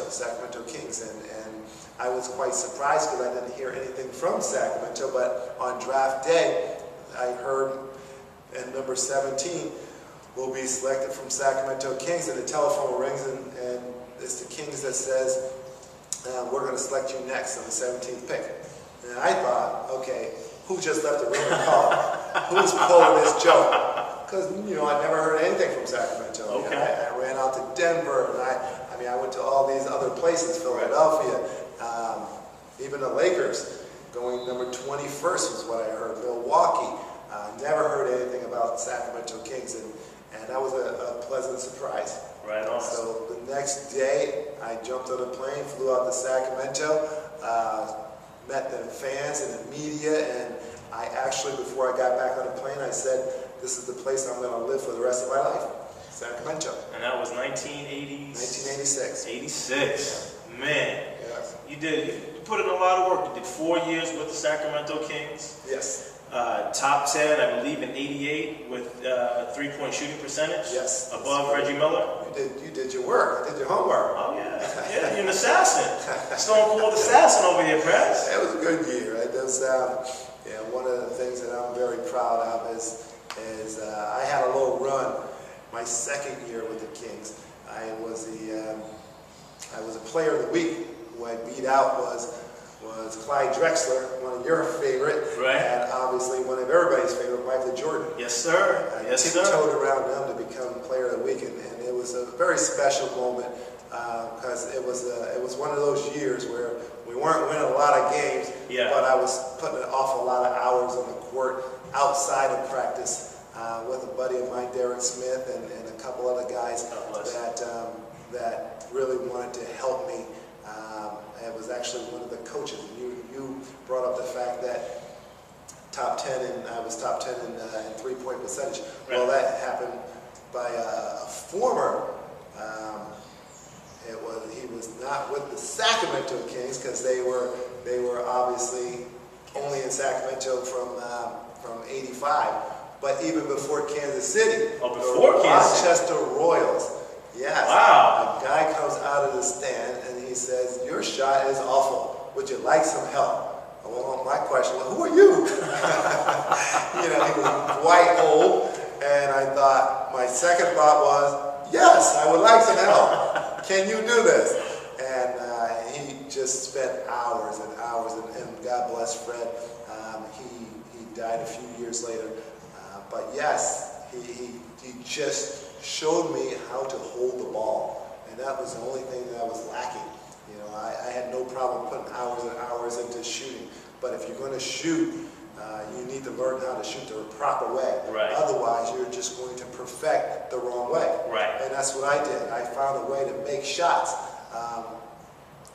the Sacramento Kings, and I was quite surprised because I didn't hear anything from Sacramento, but on draft day, I heard, and number 17 will be selected from Sacramento Kings, and the telephone rings, and it's the Kings that says, we're going to select you next on the 17th pick. And I thought, okay, who just left the room and called? Who's pulling this joke? Because, I never heard anything from Sacramento. Okay. I ran out to Denver, and I went to all these other places, Philadelphia, even the Lakers, going number 21st was what I heard, Milwaukee. Never heard anything about the Sacramento Kings, and that was a pleasant surprise. Right on. So the next day, I jumped on a plane, flew out to Sacramento, met the fans and the media, and I actually, before I got back on the plane, I said, this is the place I'm going to live for the rest of my life, Sacramento. And that was 1980? 1986. 86. Man. Yes. You put in a lot of work. You did 4 years with the Sacramento Kings. Yes. Top 10, I believe, in 88 with three-point shooting percentage. Yes. Above Reggie Miller. You did your work. I did your homework. Oh, yeah. Yeah, you're an assassin. Stone Cold Assassin over here, Press. It was a good year. Right? One of the things that I'm very proud of is I had a little run my second year with the Kings. I was a player of the week. Who I beat out was Clyde Drexler, one of your favorite, right, and obviously one of everybody's favorite, Michael Jordan. Yes, sir. I tiptoed around them to become player of the week, and it was a very special moment because it was one of those years where we weren't winning a lot of games, but I was putting an awful lot of hours on the court outside of practice with a buddy of mine, Derek Smith, and a couple other guys that really wanted to help me. It was actually one of the coaches. You brought up the fact that I was top 10 in three-point percentage. Right. Well, that happened by a former. He was not with the Sacramento Kings because they were obviously only in Sacramento from '85. But even before Kansas City, Rochester Royals. Yes. Wow. A guy comes out of the stand and he says, "Your shot is awful. Would you like some help?" Well, my question was, "Who are you?" He was quite old, and I thought, my second thought was, "Yes, I would like some help. Can you do this?" And he just spent hours and hours, and God bless Fred. He died a few years later, but yes, he just showed me how to hold the ball, and that was the only thing that I was lacking. I had no problem putting hours and hours into shooting, but if you're going to shoot, you need to learn how to shoot the proper way. Right. Otherwise, you're just going to perfect the wrong way. Right. And that's what I did. I found a way to make shots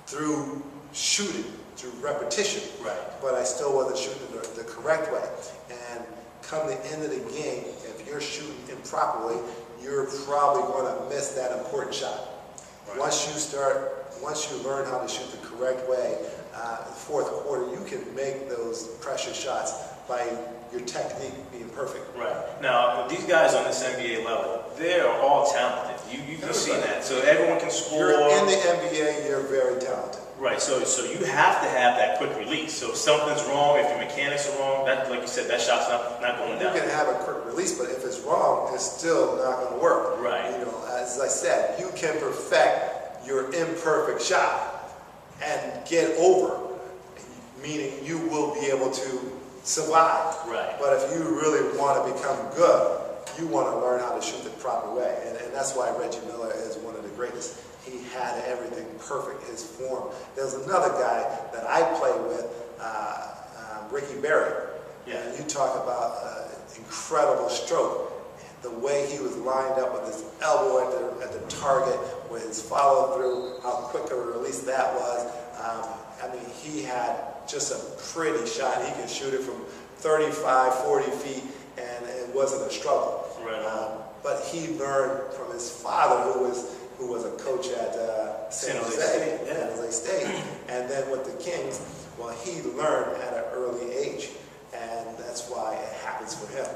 through shooting, through repetition. Right. But I still wasn't shooting the correct way. And come the end of the game, if you're shooting improperly, you're probably going to miss that important shot. Right. Once you learn how to shoot the correct way, fourth quarter, you can make those pressure shots by your technique being perfect. Right. Now, these guys on this NBA level, they are all talented. You've seen that. So everyone can score. You're in the NBA, you're very talented. Right. So you have to have that quick release. So if something's wrong, if your mechanics are wrong, that, like you said, that shot's not going down. You can have a quick release, but if it's wrong, it's still not going to work. Right. As I said, you can perfect your imperfect shot and get over, meaning you will be able to survive. Right. But if you really want to become good, you want to learn how to shoot the proper way. And that's why Reggie Miller is one of the greatest. He had everything perfect, his form. There's another guy that I played with, Ricky Berry. Yeah. And you talk about incredible stroke. The way he was lined up with his elbow at the target, with his follow through, how quick a release that was. He had just a pretty shot. He could shoot it from 35, 40 feet, and it wasn't a struggle. Right. But he learned from his father, who was a coach at San Jose State, and then with the Kings. Well, he learned at an early age, and that's why it happens for him.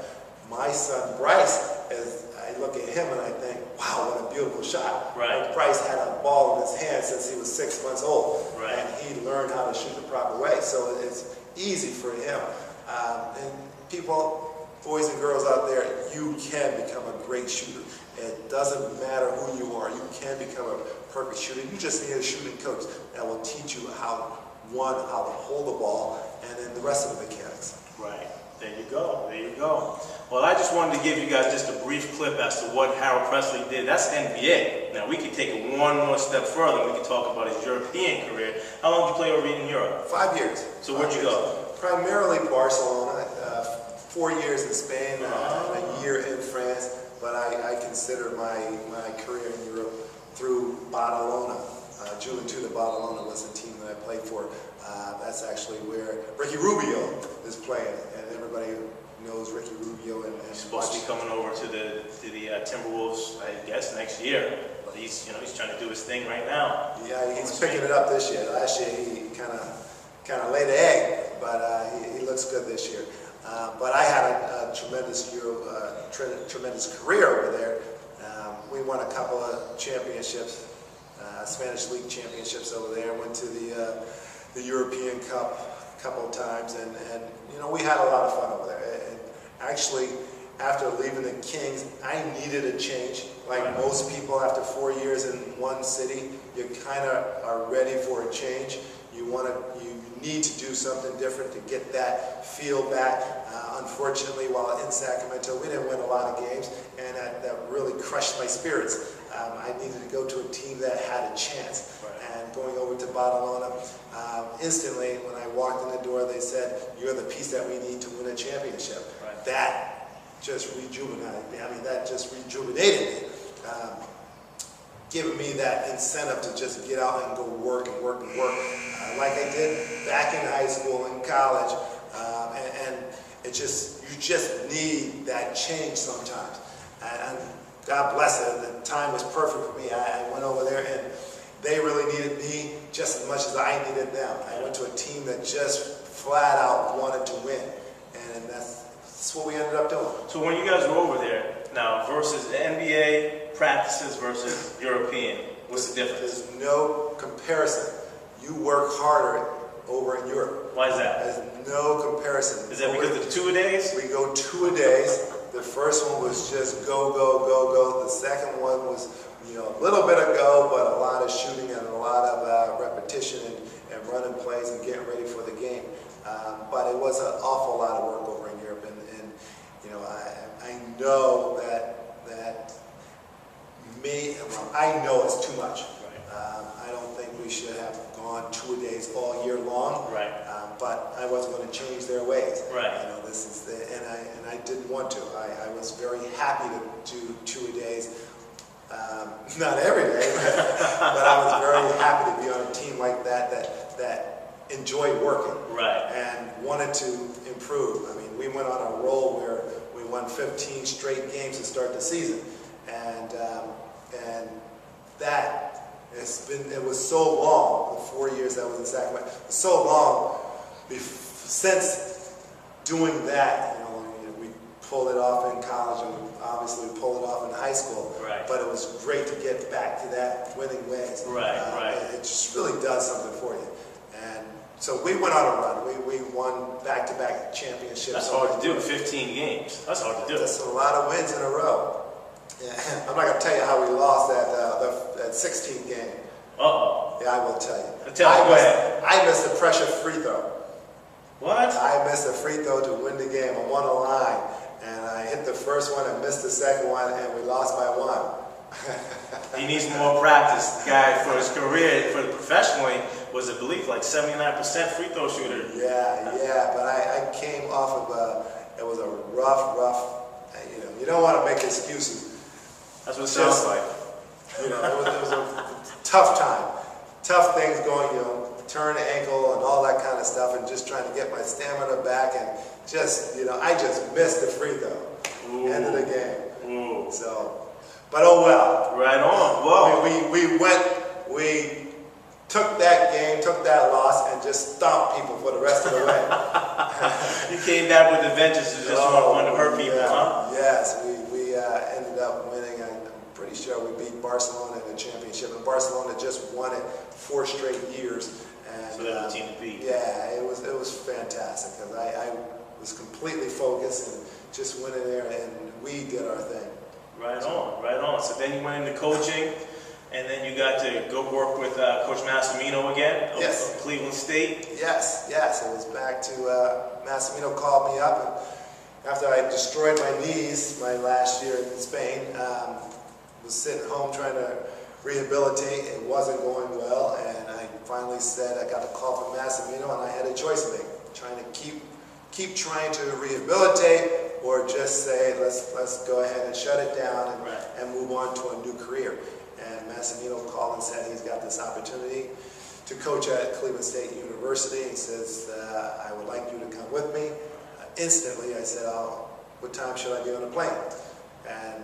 My son Bryce, I look at him and I think, wow, what a beautiful shot. Right. Like Bryce had a ball in his hand since he was 6 months old, Right. and he learned how to shoot the proper way. So it's easy for him. And people, boys and girls out there, you can become a great shooter. It doesn't matter who you are. You can become a perfect shooter. You just need a shooting coach that will teach you how to hold the ball, and then the rest of the mechanics. Right. There you go. There you go. Well, I just wanted to give you guys just a brief clip as to what Harold Pressley did. That's NBA. Now, we could take it one more step further. We could talk about his European career. How long did you play over in Europe? 5 years. So where'd you go? Primarily Barcelona, 4 years in Spain, and a year in France. But I consider my career in Europe through Badalona. Juventud Badalona was the team that I played for. That's actually where Ricky Rubio is playing, and everybody knows Ricky Rubio. And He's supposed to be coming over to the Timberwolves, I guess, next year. But he's trying to do his thing right now. Yeah, he's picking it up this year. Last year he kind of laid an egg, but he looks good this year. But I had a tremendous career over there. We won a couple of championships, Spanish League championships over there. Went to the European Cup a couple of times, and we had a lot of fun over there. And actually, after leaving the Kings, I needed a change. Like most people, after 4 years in one city, you kind of are ready for a change. You need to do something different to get that feel back. Unfortunately, while in Sacramento, we didn't win a lot of games, and that really crushed my spirits. I needed to go to a team that had a chance. And going over to Badalona, instantly, when I walked in the door, they said, "You're the piece that we need to win a championship." Right. That just rejuvenated me. That just rejuvenated me. Giving me that incentive to just get out and go work and work and work, like I did back in high school and college. And you just need that change sometimes. And God bless it, the time was perfect for me. I went over there and they really needed me just as much as I needed them. I went to a team that just flat out wanted to win, and that's what we ended up doing. So when you guys were over there, now versus NBA practices versus European, what's the difference? There's no comparison. You work harder over in Europe. Why is that? There's no comparison. Is that because of the 2-a-days? We go 2-a-days. The first one was just go, go, go, go. The second one was, a little bit of go, but a lot of shooting and a lot of repetition and running plays and getting ready for the game. But it was an awful lot of work over in Europe, and I know that I know it's too much. I don't think we should have gone 2-a-days all year long. Right. But I wasn't going to change their ways. Right. This is and I didn't want to. I was very happy to do 2-a-days. Not every day, but I was very happy to be on a team like that enjoyed working. Right. And wanted to improve. We went on a roll where we won 15 straight games to start the season, and that it was so long. The 4 years I was in Sacramento, so long since doing that. We pulled it off in college, and obviously we pulled it off in high school. Right. But it was great to get back to that winning ways. Right. It just really does something for you. And so we went on a run. We won back-to-back championships. That's hard to do, 15 games. That's hard to do. That's a lot of wins in a row. Yeah. I'm not going to tell you how we lost that 16th game. Uh-oh. Yeah, I will tell you. Go ahead. I missed a pressure free throw. What? I missed a free throw to win the game. I'm on the line, and I hit the first one and missed the second one, and we lost by 1. He needs more practice. The guy, for his career, for the professionally, was, I believe, like 79% free throw shooter. Yeah, but I came off of it was a rough, you don't want to make excuses. That's what it sounds like. It was a tough time. Tough things going, turn the ankle and all that kind of stuff, and just trying to get my stamina back, and just, I just missed the free throw. Ooh. End of the game. Ooh. So, but oh well. Right on. Well, we took that game, took that loss, and just stomped people for the rest of the way. You came back with a vengeance to just want to hurt people, huh? Barcelona in a championship, and Barcelona just won it 4 straight years. And, so that was the team to beat. Yeah, it was fantastic because I was completely focused and just went in there and we did our thing. Right on, right on. So then you went into coaching, and then you got to go work with Coach Massimino again Yes. of Cleveland State. Yes. It was back to Massimino called me up, and after I destroyed my knees my last year in Spain, was sitting home trying to rehabilitate. It wasn't going well, and I finally said I got a call from Massimino, and I had a choice to make: trying to keep trying to rehabilitate, or just say let's go ahead and shut it down and move on to a new career. And Massimino called and said he's got this opportunity to coach at Cleveland State University. He says, I would like you to come with me. Instantly I said, what time should I be on the plane? And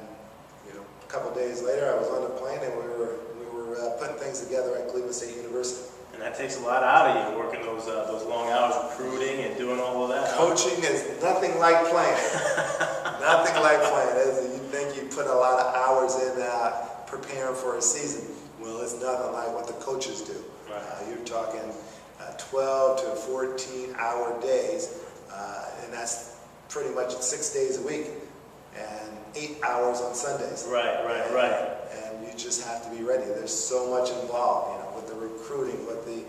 a couple of days later I was on the plane, and we were putting things together at Cleveland State University. And that takes a lot out of you, working those long hours recruiting and doing all of that. Coaching is nothing like playing. Nothing like playing. You think you put a lot of hours in preparing for a season. Well, it's nothing like what the coaches do. Right. You're talking 12 to 14-hour days, and that's pretty much 6 days a week, and 8 hours on Sundays. Right. And you just have to be ready. There's so much involved, with the recruiting, with the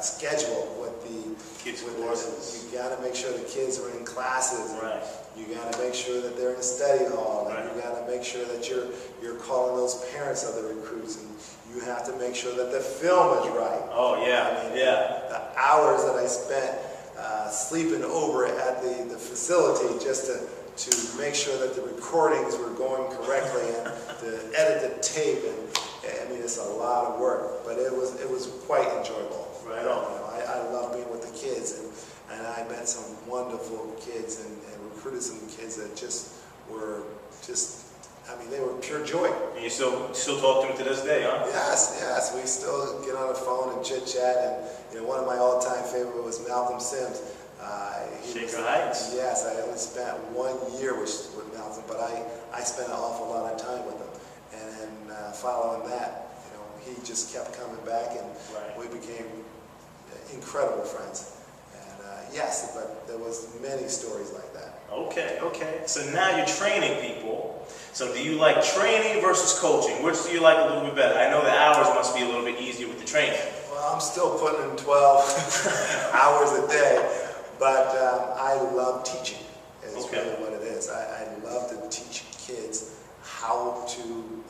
schedule, with the kids' courses. You got to make sure the kids are in classes. Right. You got to make sure that they're in study hall. Right. And you got to make sure that you're calling those parents of the recruits, and you have to make sure that the film is right. Oh yeah, I mean, yeah. The hours that I spent sleeping over at the facility just to make sure that the recordings were going correctly and to edit the tape, and I mean, it's a lot of work, but it was quite enjoyable. Right on. I love being with the kids, and I met some wonderful kids and recruited some kids that were they were pure joy. And you still talk to them to this day, huh? Yes, we still get on the phone and chit chat, and one of my all-time favorite was Malcolm Sims. Shaker Heights. Yes, I only spent 1 year with Malcolm, but I spent an awful lot of time with him. And then following that, he just kept coming back, and we became incredible friends. And yes, but there was many stories like that. Okay. So now you're training people. So do you like training versus coaching? Which do you like a little bit better? I know the hours must be a little bit easier with the training. Well, I'm still putting in 12 hours a day, but I love teaching. Is really what it is. I love to teach kids how to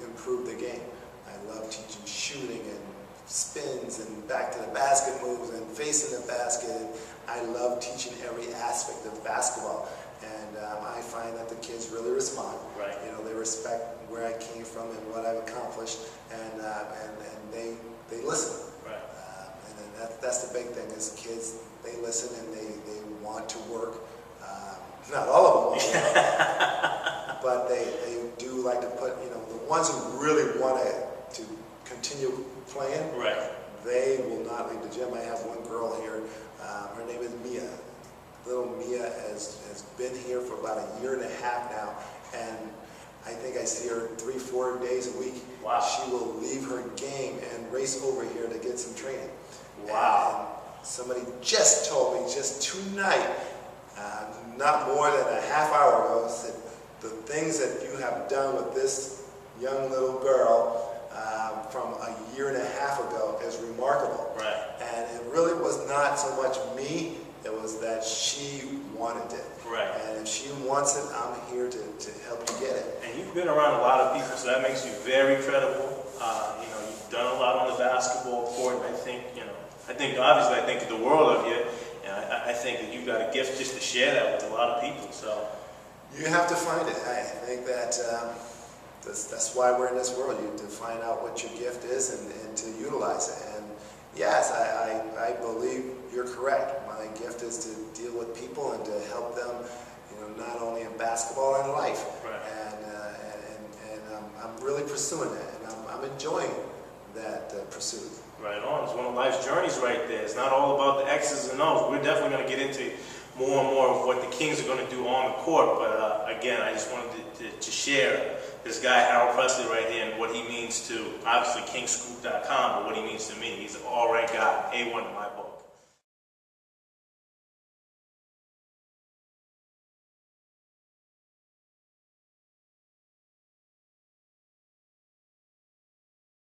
improve the game. I love teaching shooting and spins and back to the basket moves and facing the basket. And I love teaching every aspect of basketball. And I find that the kids really respond. Right. They respect where I came from and what I've accomplished, and they listen. Right. And then that's the big thing is kids, they listen and they want to work. Not all of them want to work, but they do like to put, the ones who really want to continue playing, they will not leave the gym. I have one girl here, her name is Mia. Little Mia has been here for about 1.5 years now, and I think I see her 3-4 days a week. Wow. She will leave her game and race over here to get some training. Wow. And somebody just told me just tonight, not more than a half hour ago, said the things that you have done with this young little girl from 1.5 years ago is remarkable. Right. And it really was not so much me, it was that she wanted it. Right. And if she wants it, I'm here to help you get it. And you've been around a lot of people, so that makes you very credible. You've done a lot on the basketball court, and I think the world of you. And I think that you've got a gift just to share that with a lot of people. So you have to find it. I think that that's why we're in this world. You have to find out what your gift is and to utilize it. And yes, I believe you're correct. My gift is to deal with people and to help them, not only in basketball, in life. Right. And I'm really pursuing that, and I'm enjoying that pursuit. right on. It's one of life's journeys right there. It's not all about the X's and O's. We're definitely going to get into more and more of what the Kings are going to do on the court. But again, I just wanted to share this guy, Harold Pressley, right here, and what he means to, obviously, Kingscoop.com, but what he means to me. He's an all-right guy, A1 in my book.